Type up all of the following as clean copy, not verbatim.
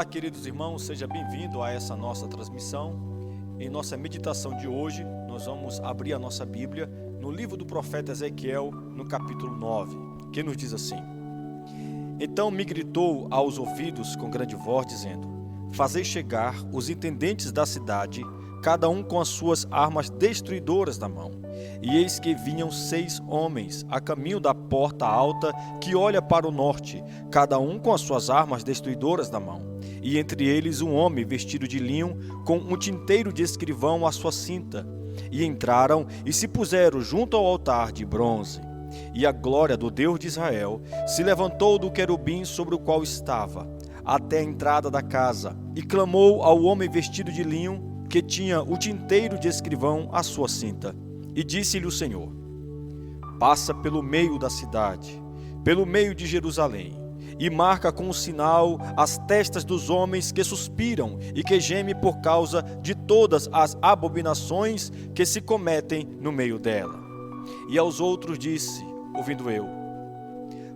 Olá, queridos irmãos, seja bem-vindo a essa nossa transmissão. Em nossa meditação de hoje, nós vamos abrir a nossa Bíblia no livro do profeta Ezequiel, no capítulo 9, que nos diz assim: Então me gritou aos ouvidos com grande voz, dizendo: Fazei chegar os intendentes da cidade, cada um com as suas armas destruidoras na mão. E eis que vinham 6 homens a caminho da porta alta que olha para o norte, cada um com as suas armas destruidoras na mão. E entre eles um homem vestido de linho, com um tinteiro de escrivão à sua cinta. E entraram e se puseram junto ao altar de bronze. E a glória do Deus de Israel se levantou do querubim sobre o qual estava, até a entrada da casa, e clamou ao homem vestido de linho, que tinha o tinteiro de escrivão à sua cinta. E disse-lhe o Senhor: Passa pelo meio da cidade, pelo meio de Jerusalém, e marca com um sinal as testas dos homens que suspiram e que gemem por causa de todas as abominações que se cometem no meio dela. E aos outros disse, ouvindo eu: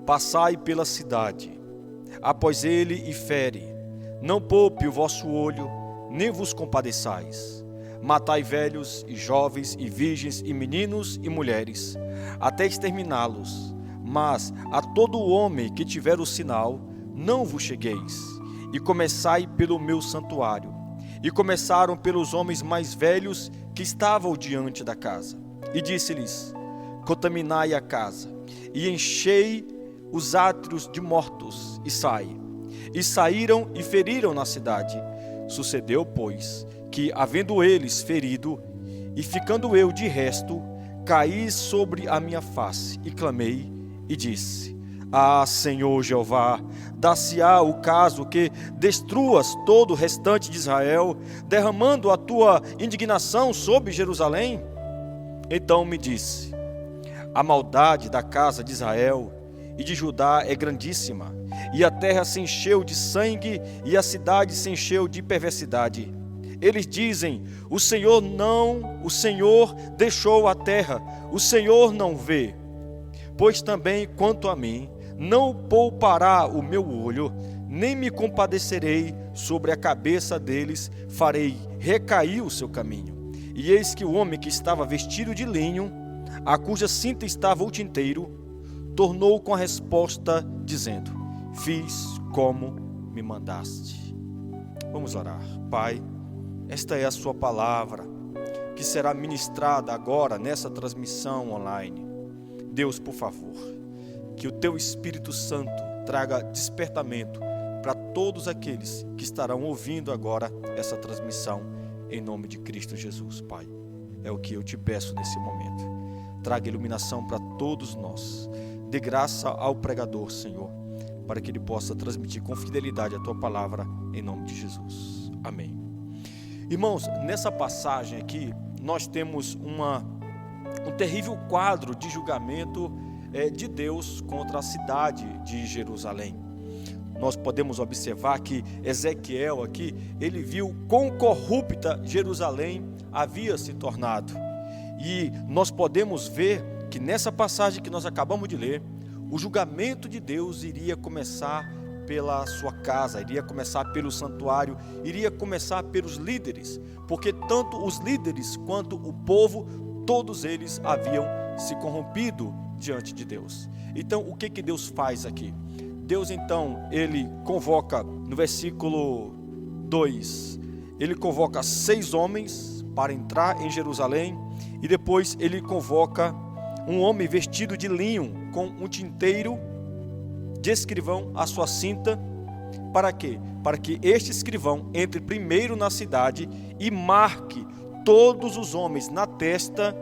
Passai pela cidade, após ele e fere, não poupe o vosso olho, nem vos compadeçais. Matai velhos e jovens e virgens e meninos e mulheres, até exterminá-los. Mas a todo homem que tiver o sinal, não vos chegueis. E começai pelo meu santuário. E começaram pelos homens mais velhos que estavam diante da casa. E disse-lhes: Contaminai a casa, e enchei os átrios de mortos, e sai. E saíram e feriram na cidade. Sucedeu, pois, que, havendo eles ferido, e ficando eu de resto, caí sobre a minha face, e clamei, e disse: Ah, Senhor Jeová, dar-se-á o caso que destruas todo o restante de Israel, derramando a tua indignação sobre Jerusalém? Então me disse: A maldade da casa de Israel e de Judá é grandíssima, e a terra se encheu de sangue, e a cidade se encheu de perversidade. Eles dizem: o Senhor deixou a terra, o Senhor não vê. Pois também, quanto a mim, não poupará o meu olho, nem me compadecerei, sobre a cabeça deles farei recair o seu caminho. E eis que o homem que estava vestido de linho, a cuja cinta estava o tinteiro, tornou com a resposta, dizendo: Fiz como me mandaste. Vamos orar. Pai, esta é a sua palavra, que será ministrada agora nessa transmissão online. Deus, por favor, que o teu Espírito Santo traga despertamento para todos aqueles que estarão ouvindo agora essa transmissão, em nome de Cristo Jesus, Pai. É o que eu te peço nesse momento. Traga iluminação para todos nós. Dê graça ao pregador, Senhor, para que ele possa transmitir com fidelidade a tua palavra, em nome de Jesus. Amém. Irmãos, nessa passagem aqui, nós temos um terrível quadro de julgamento de Deus contra a cidade de Jerusalém. Nós podemos observar que Ezequiel aqui, ele viu quão corrupta Jerusalém havia se tornado. E nós podemos ver que nessa passagem que nós acabamos de ler, o julgamento de Deus iria começar pela sua casa, iria começar pelo santuário, iria começar pelos líderes, porque tanto os líderes quanto o povo, todos eles haviam se corrompido diante de Deus. Então, o que Deus faz aqui? Deus, então, ele convoca, no versículo 2, ele convoca 6 homens para entrar em Jerusalém, e depois ele convoca um homem vestido de linho, com um tinteiro de escrivão à sua cinta. Para quê? Para que este escrivão entre primeiro na cidade e marque todos os homens na testa,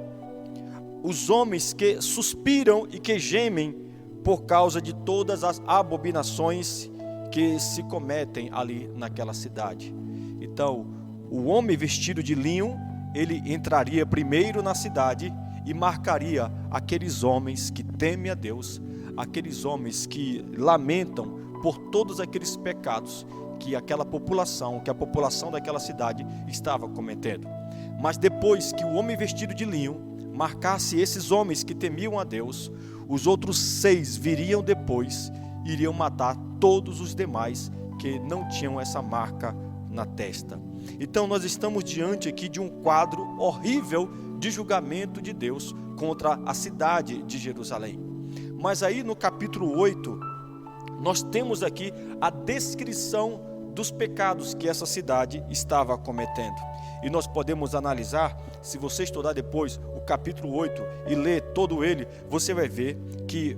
os homens que suspiram e que gemem por causa de todas as abominações que se cometem ali naquela cidade. Então, o homem vestido de linho, ele entraria primeiro na cidade e marcaria aqueles homens que temem a Deus, aqueles homens que lamentam por todos aqueles pecados que aquela população, que a população daquela cidade estava cometendo. Mas depois que o homem vestido de linho marcasse esses homens que temiam a Deus, os outros 6 viriam depois, iriam matar todos os demais porque não tinham essa marca na testa. Então nós estamos diante aqui de um quadro horrível de julgamento de Deus contra a cidade de Jerusalém. Mas aí no capítulo 8, nós temos aqui a descrição dos pecados que essa cidade estava cometendo. E nós podemos analisar, se você estudar depois o capítulo 8 e ler todo ele, você vai ver que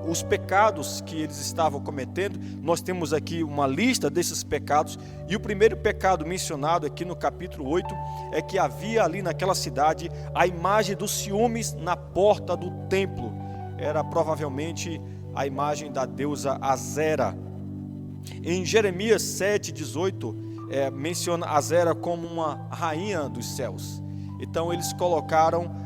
os pecados que eles estavam cometendo, nós temos aqui uma lista desses pecados, e o primeiro pecado mencionado aqui no capítulo 8 é que havia ali naquela cidade a imagem dos ciúmes na porta do templo. Era provavelmente a imagem da deusa Azera. Em Jeremias 7:18 menciona Azera como uma rainha dos céus. Então eles colocaram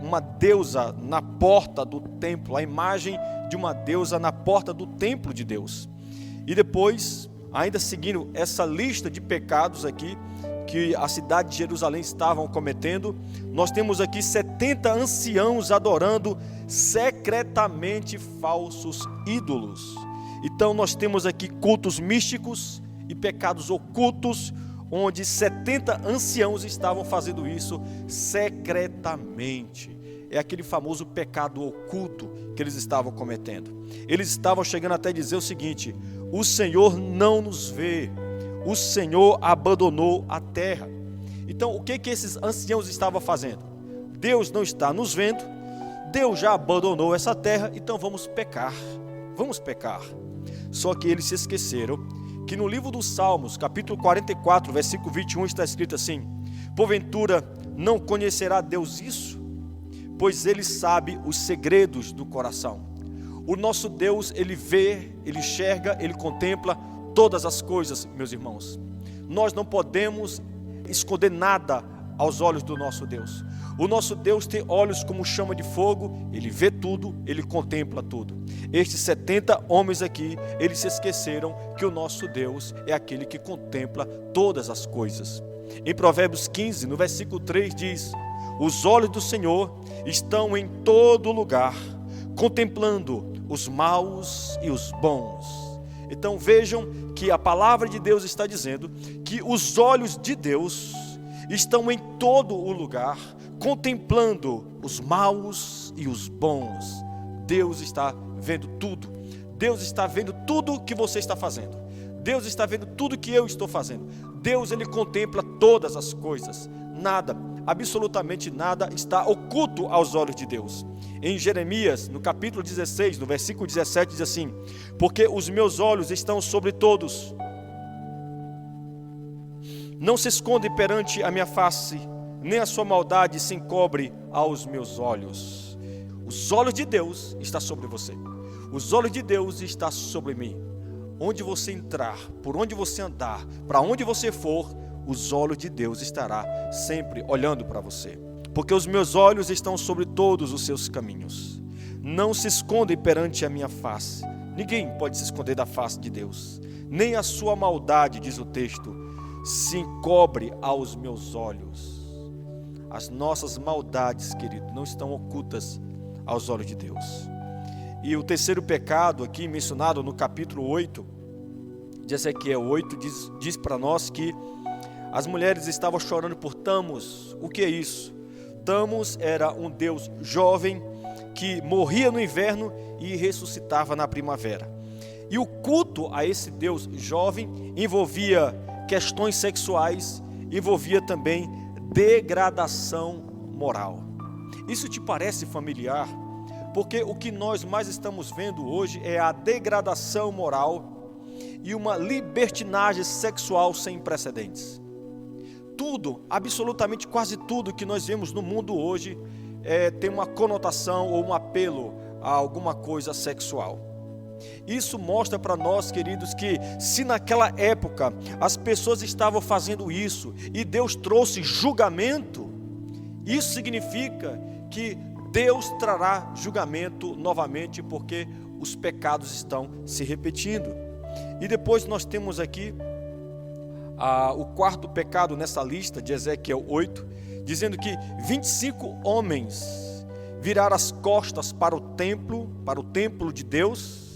uma deusa na porta do templo, a imagem de uma deusa na porta do templo de Deus. E depois, ainda seguindo essa lista de pecados aqui que a cidade de Jerusalém estavam cometendo, nós temos aqui 70 anciãos adorando secretamente falsos ídolos. Então nós temos aqui cultos místicos e pecados ocultos, onde 70 anciãos estavam fazendo isso secretamente. É aquele famoso pecado oculto que eles estavam cometendo. Eles estavam chegando até dizer o seguinte: o Senhor não nos vê, o Senhor abandonou a terra. Então o que esses anciãos estavam fazendo? Deus não está nos vendo, Deus já abandonou essa terra, então vamos pecar. Só que eles se esqueceram que no livro dos Salmos, capítulo 44, versículo 21, está escrito assim: porventura não conhecerá Deus isso? Pois Ele sabe os segredos do coração. O nosso Deus, Ele vê, Ele enxerga, Ele contempla todas as coisas, meus irmãos. Nós não podemos esconder nada aos olhos do nosso Deus. O nosso Deus tem olhos como chama de fogo, Ele vê tudo, Ele contempla tudo. Estes 70 homens aqui, eles se esqueceram que o nosso Deus é aquele que contempla todas as coisas. Em Provérbios 15, no versículo 3 diz: os olhos do Senhor estão em todo lugar, contemplando os maus e os bons. Então vejam que a palavra de Deus está dizendo que os olhos de Deus estão em todo o lugar, contemplando os maus e os bons. Deus está vendo tudo. Deus está vendo tudo que você está fazendo. Deus está vendo tudo que eu estou fazendo. Deus, Ele contempla todas as coisas. Nada, absolutamente nada está oculto aos olhos de Deus. Em Jeremias, no capítulo 16, no versículo 17, diz assim: porque os meus olhos estão sobre todos, não se esconde perante a minha face, nem a sua maldade se encobre aos meus olhos. Os olhos de Deus estão sobre você. Os olhos de Deus estão sobre mim. Onde você entrar, por onde você andar, para onde você for, os olhos de Deus estará sempre olhando para você. Porque os meus olhos estão sobre todos os seus caminhos. Não se escondem perante a minha face. Ninguém pode se esconder da face de Deus. Nem a sua maldade, diz o texto, se encobre aos meus olhos. As nossas maldades, querido, não estão ocultas aos olhos de Deus. E o terceiro pecado aqui mencionado no capítulo 8 de Ezequiel 8 diz para nós que as mulheres estavam chorando por Tamos. O que é isso? Tamos era um deus jovem que morria no inverno e ressuscitava na primavera. E o culto a esse deus jovem envolvia questões sexuais, envolvia também degradação moral. Isso te parece familiar? Porque o que nós mais estamos vendo hoje é a degradação moral e uma libertinagem sexual sem precedentes. Tudo, absolutamente quase tudo que nós vemos no mundo hoje tem uma conotação ou um apelo a alguma coisa sexual. Isso mostra para nós, queridos, que se naquela época as pessoas estavam fazendo isso e Deus trouxe julgamento, isso significa que Deus trará julgamento novamente, porque os pecados estão se repetindo. E depois nós temos aqui o quarto pecado nessa lista de Ezequiel 8, dizendo que 25 homens viraram as costas para o templo de Deus,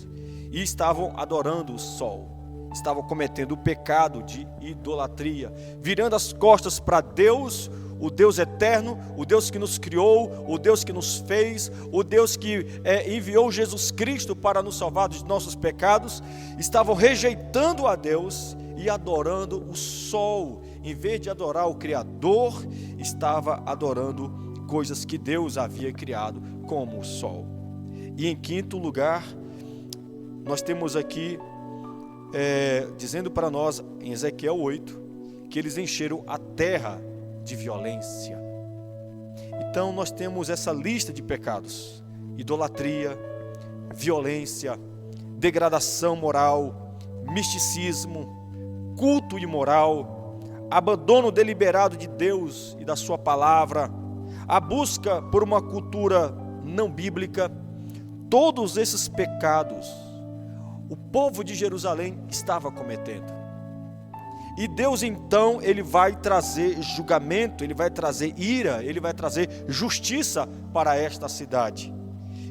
e estavam adorando o sol. estavam cometendo o pecado de idolatria, virando as costas para Deus, o Deus eterno, o Deus que nos criou, o Deus que nos fez, o Deus que enviou Jesus Cristo para nos salvar dos nossos pecados. Estavam rejeitando a Deus e adorando o sol. Em vez de adorar o Criador, estava adorando coisas que Deus havia criado, como o sol. E em quinto lugar, nós temos aqui, dizendo para nós, em Ezequiel 8, que eles encheram a terra de violência. Então nós temos essa lista de pecados: idolatria, violência, degradação moral, misticismo, culto imoral, abandono deliberado de Deus e da sua palavra, a busca por uma cultura não bíblica. Todos esses pecados o povo de Jerusalém estava cometendo. E Deus então, ele vai trazer julgamento, ele vai trazer ira, ele vai trazer justiça para esta cidade.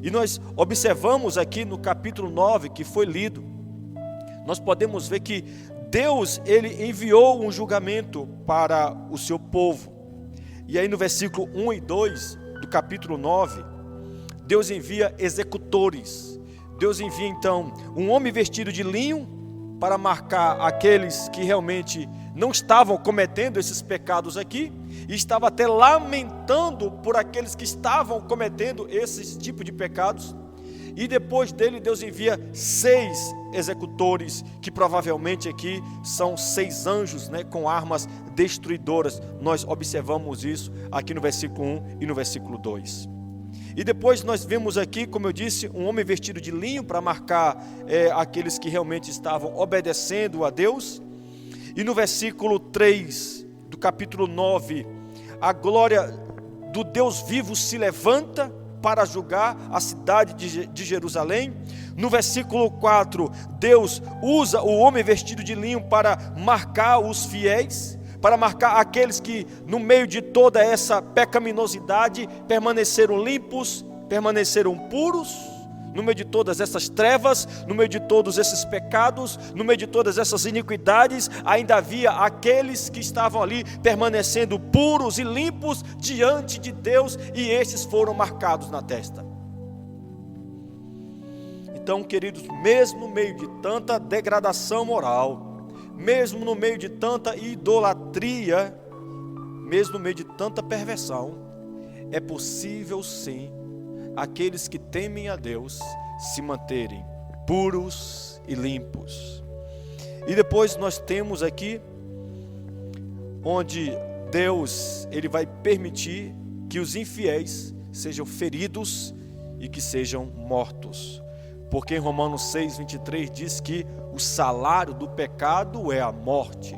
E nós observamos aqui no capítulo 9 que foi lido, nós podemos ver que Deus, ele enviou um julgamento para o seu povo. E aí no versículo 1 e 2 do capítulo 9, Deus envia executores. Deus envia então um homem vestido de linho para marcar aqueles que realmente não estavam cometendo esses pecados aqui, e estava até lamentando por aqueles que estavam cometendo esses tipos de pecados. E depois dele, Deus envia 6 executores, que provavelmente aqui são 6 anjos, com armas destruidoras. Nós observamos isso aqui no versículo 1 e no versículo 2. E depois nós vemos aqui, como eu disse, um homem vestido de linho para marcar aqueles que realmente estavam obedecendo a Deus. E no versículo 3 do capítulo 9, a glória do Deus vivo se levanta para julgar a cidade de Jerusalém. No versículo 4, Deus usa o homem vestido de linho para marcar os fiéis, para marcar aqueles que no meio de toda essa pecaminosidade permaneceram limpos, permaneceram puros, no meio de todas essas trevas, no meio de todos esses pecados, no meio de todas essas iniquidades, ainda havia aqueles que estavam ali permanecendo puros e limpos diante de Deus, e esses foram marcados na testa. Então, queridos, mesmo no meio de tanta degradação moral, mesmo no meio de tanta idolatria, mesmo no meio de tanta perversão, é possível sim aqueles que temem a Deus se manterem puros e limpos. E depois nós temos aqui onde Deus, ele vai permitir que os infiéis sejam feridos e que sejam mortos. Porque em Romanos 6:23 diz que o salário do pecado é a morte.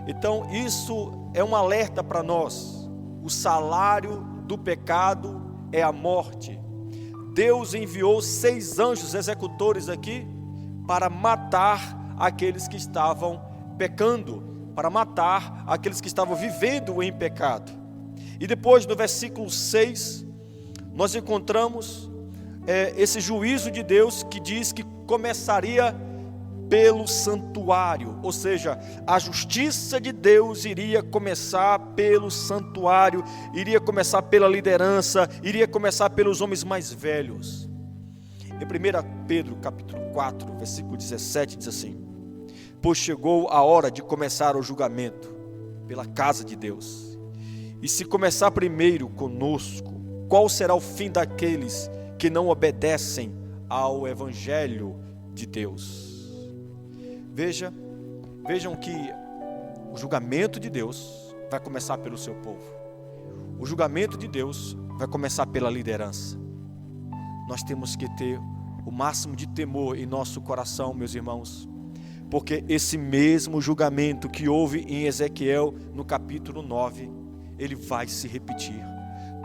Então isso é um alerta para nós. O salário do pecado é a morte. Deus enviou 6 anjos executores aqui para matar aqueles que estavam pecando, para matar aqueles que estavam vivendo em pecado. E depois no versículo 6 nós encontramos esse juízo de Deus que diz que começaria pelo santuário, ou seja, a justiça de Deus iria começar pelo santuário, iria começar pela liderança, iria começar pelos homens mais velhos. Em 1 Pedro capítulo 4, versículo 17 diz assim: pois chegou a hora de começar o julgamento pela casa de Deus, e se começar primeiro conosco, qual será o fim daqueles que não obedecem ao evangelho de Deus? Vejam que o julgamento de Deus vai começar pelo seu povo. O julgamento de Deus vai começar pela liderança. Nós temos que ter o máximo de temor em nosso coração, meus irmãos, porque esse mesmo julgamento que houve em Ezequiel no capítulo 9, ele vai se repetir.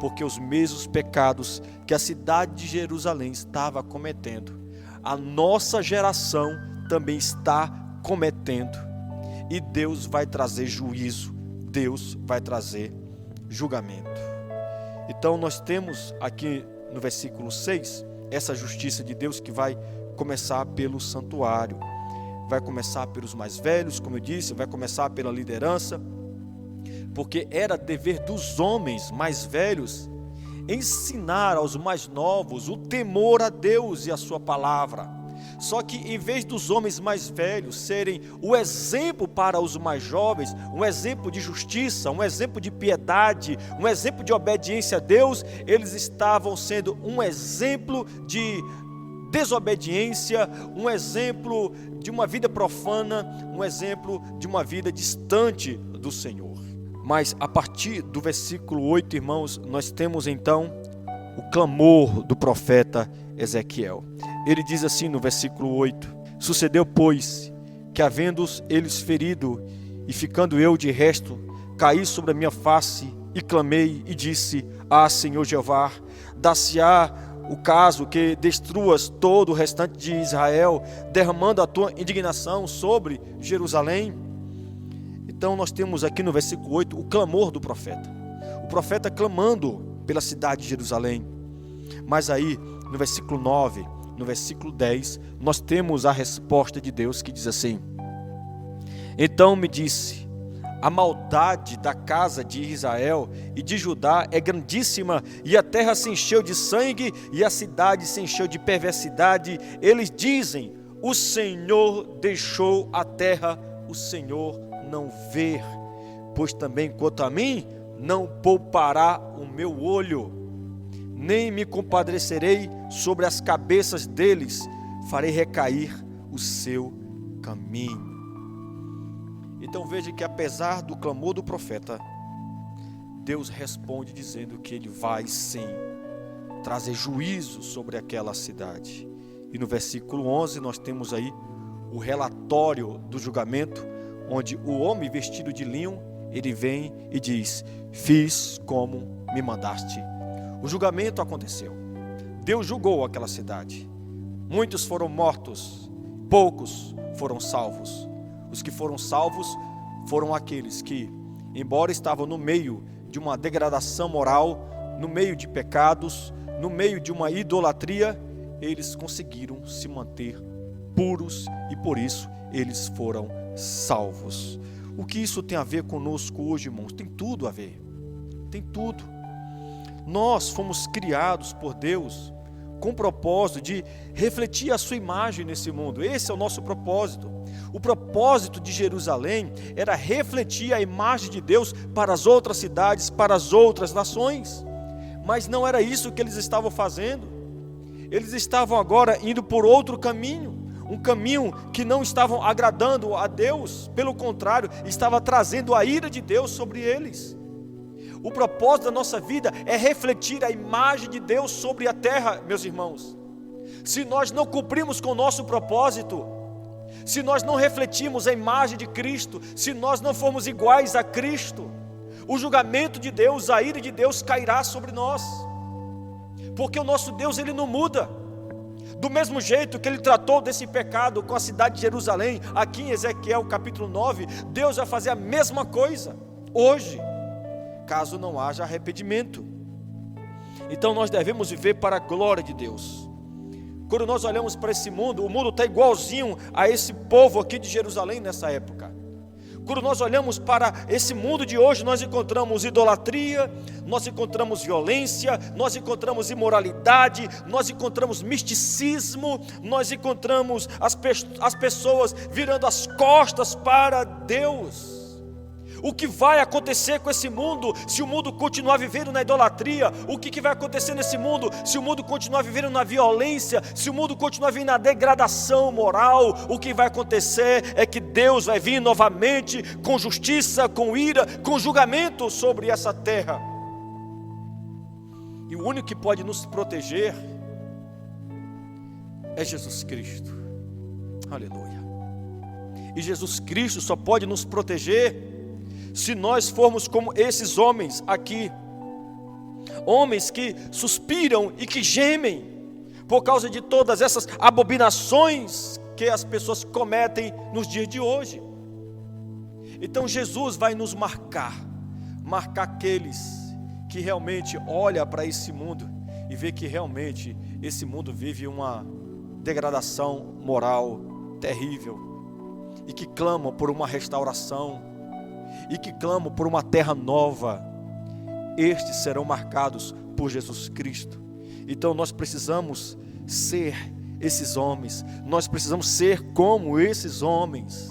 Porque os mesmos pecados que a cidade de Jerusalém estava cometendo, a nossa geração também está cometendo, e Deus vai trazer juízo, Deus vai trazer julgamento. Então nós temos aqui no versículo 6, essa justiça de Deus que vai começar pelo santuário, vai começar pelos mais velhos, como eu disse, vai começar pela liderança, porque era dever dos homens mais velhos ensinar aos mais novos o temor a Deus e a sua palavra. Só que em vez dos homens mais velhos serem o exemplo para os mais jovens, um exemplo de justiça, um exemplo de piedade, um exemplo de obediência a Deus, eles estavam sendo um exemplo de desobediência, um exemplo de uma vida profana, um exemplo de uma vida distante do Senhor. Mas a partir do versículo 8, irmãos, nós temos então o clamor do profeta Ezequiel. Ele diz assim no versículo 8: sucedeu, pois, que havendo-os eles ferido, e ficando eu de resto, caí sobre a minha face, e clamei, e disse: ah, Senhor Jeová, dar-se-á o caso que destruas todo o restante de Israel, derramando a tua indignação sobre Jerusalém? Então nós temos aqui no versículo 8 o clamor do profeta. O profeta clamando pela cidade de Jerusalém. Mas aí, no versículo 9, no versículo 10, nós temos a resposta de Deus que diz assim: então me disse: a maldade da casa de Israel e de Judá é grandíssima, e a terra se encheu de sangue, e a cidade se encheu de perversidade. Eles dizem: o Senhor deixou a terra, o Senhor não vê. Pois também quanto a mim, não poupará o meu olho, nem me compadecerei sobre as cabeças deles, farei recair o seu caminho. Então veja que apesar do clamor do profeta, Deus responde dizendo que Ele vai sim trazer juízo sobre aquela cidade. E no versículo 11 nós temos aí o relatório do julgamento, onde o homem vestido de linho, ele vem e diz: fiz como me mandaste. O julgamento aconteceu. Deus julgou aquela cidade. Muitos foram mortos, poucos foram salvos. Os que foram salvos foram aqueles que, embora estavam no meio de uma degradação moral, no meio de pecados, no meio de uma idolatria, eles conseguiram se manter puros e por isso eles foram salvos. O que isso tem a ver conosco hoje, irmãos? Tem tudo a ver. Tem tudo. Nós fomos criados por Deus com o propósito de refletir a sua imagem nesse mundo. Esse é o nosso propósito. O propósito de Jerusalém era refletir a imagem de Deus para as outras cidades, para as outras nações. Mas não era isso que eles estavam fazendo. Eles estavam agora indo por outro caminho. Um caminho que não estavam agradando a Deus. Pelo contrário, estava trazendo a ira de Deus sobre eles. O propósito da nossa vida é refletir a imagem de Deus sobre a terra, meus irmãos. Se nós não cumprimos com o nosso propósito, se nós não refletimos a imagem de Cristo, se nós não formos iguais a Cristo, o julgamento de Deus, a ira de Deus cairá sobre nós. Porque o nosso Deus, Ele não muda. Do mesmo jeito que Ele tratou desse pecado com a cidade de Jerusalém, aqui em Ezequiel capítulo 9, Deus vai fazer a mesma coisa hoje, caso não haja arrependimento. Então nós devemos viver para a glória de Deus. Quando nós olhamos para esse mundo, o mundo está igualzinho a esse povo aqui de Jerusalém nessa época. Quando nós olhamos para esse mundo de hoje, nós encontramos idolatria, nós encontramos violência, nós encontramos imoralidade, nós encontramos misticismo, nós encontramos as pessoas virando as costas para Deus. O que vai acontecer com esse mundo se o mundo continuar vivendo na idolatria? O que vai acontecer nesse mundo se o mundo continuar vivendo na violência? Se o mundo continuar vivendo na degradação moral? O que vai acontecer é que Deus vai vir novamente com justiça, com ira, com julgamento sobre essa terra. E o único que pode nos proteger é Jesus Cristo. Aleluia. E Jesus Cristo só pode nos proteger se nós formos como esses homens aqui, homens que suspiram e que gemem por causa de todas essas abominações que as pessoas cometem nos dias de hoje. Então Jesus vai nos marcar aqueles que realmente olham para esse mundo e vê que realmente esse mundo vive uma degradação moral terrível. e que clamam por uma restauração, e que clamam por uma terra nova, estes serão marcados por Jesus Cristo. Então nós precisamos ser esses homens, nós precisamos ser como esses homens,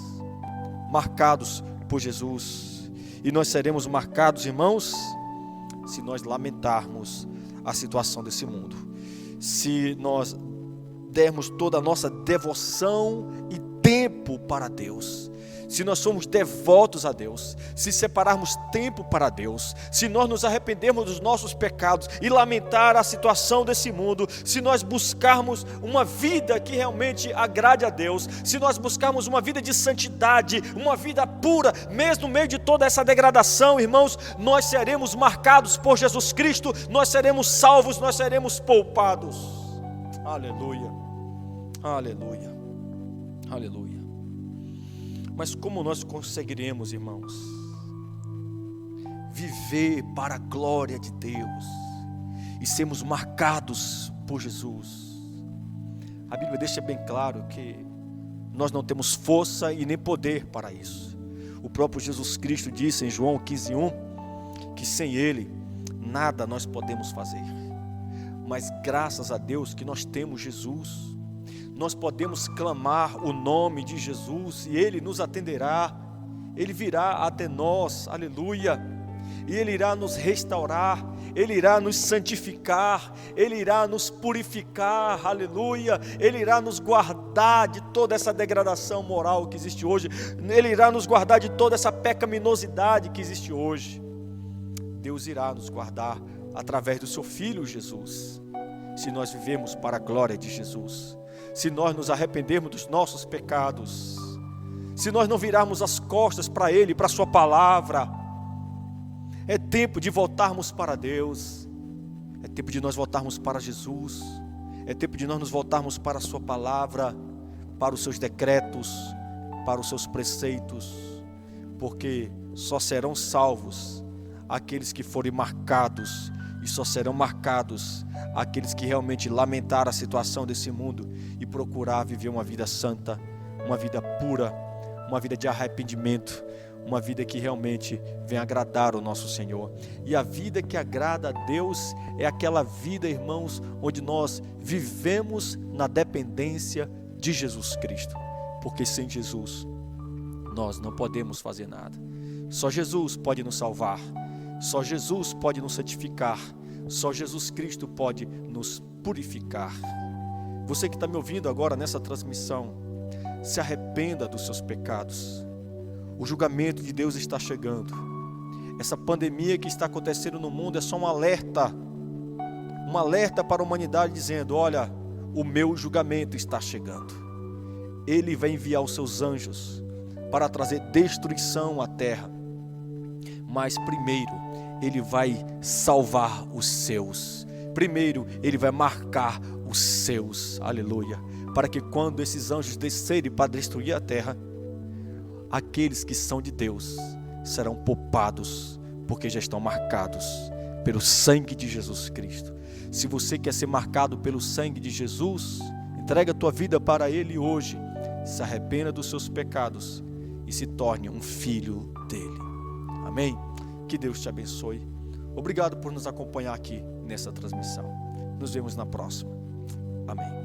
marcados por Jesus. E nós seremos marcados, irmãos, se nós lamentarmos a situação desse mundo, se nós dermos toda a nossa devoção e tempo para Deus, se nós somos devotos a Deus, se separarmos tempo para Deus, se nós nos arrependermos dos nossos pecados e lamentar a situação desse mundo, se nós buscarmos uma vida que realmente agrade a Deus, se nós buscarmos uma vida de santidade, uma vida pura, mesmo no meio de toda essa degradação, irmãos, nós seremos marcados por Jesus Cristo, nós seremos salvos, nós seremos poupados. Aleluia, aleluia, aleluia. Mas como nós conseguiremos, irmãos, viver para a glória de Deus e sermos marcados por Jesus? A Bíblia deixa bem claro que nós não temos força e nem poder para isso. O próprio Jesus Cristo disse em João 15:1 que sem Ele nada nós podemos fazer. Mas graças a Deus que nós temos Jesus. Nós podemos clamar o nome de Jesus e Ele nos atenderá, Ele virá até nós, aleluia, e Ele irá nos restaurar, Ele irá nos santificar, Ele irá nos purificar, aleluia, Ele irá nos guardar de toda essa degradação moral que existe hoje, Ele irá nos guardar de toda essa pecaminosidade que existe hoje. Deus irá nos guardar através do seu Filho Jesus, se nós vivemos para a glória de Jesus. Se nós nos arrependermos dos nossos pecados, se nós não virarmos as costas para Ele, para a sua palavra, é tempo de voltarmos para Deus, é tempo de nós voltarmos para Jesus, é tempo de nós nos voltarmos para a sua palavra, para os seus decretos, para os seus preceitos, porque só serão salvos aqueles que forem marcados, e só serão marcados aqueles que realmente lamentaram a situação desse mundo e procurar viver uma vida santa, uma vida pura, uma vida de arrependimento, uma vida que realmente venha agradar o nosso Senhor. E a vida que agrada a Deus é aquela vida, irmãos, onde nós vivemos na dependência de Jesus Cristo, porque sem Jesus nós não podemos fazer nada. Só Jesus pode nos salvar, só Jesus pode nos santificar, só Jesus Cristo pode nos purificar. Você que está me ouvindo agora nessa transmissão, se arrependa dos seus pecados. O julgamento de Deus está chegando. Essa pandemia que está acontecendo no mundo é só um alerta para a humanidade dizendo: olha, o meu julgamento está chegando. Ele vai enviar os seus anjos para trazer destruição à terra. Mas primeiro, Ele vai salvar os seus. Primeiro, Ele vai marcar os seus. Aleluia. Para que quando esses anjos descerem para destruir a terra, aqueles que são de Deus serão poupados, porque já estão marcados pelo sangue de Jesus Cristo. Se você quer ser marcado pelo sangue de Jesus, entrega a tua vida para Ele hoje. Se arrependa dos seus pecados e se torne um filho dEle. Amém? Que Deus te abençoe. Obrigado por nos acompanhar aqui nessa transmissão. Nos vemos na próxima. Amém.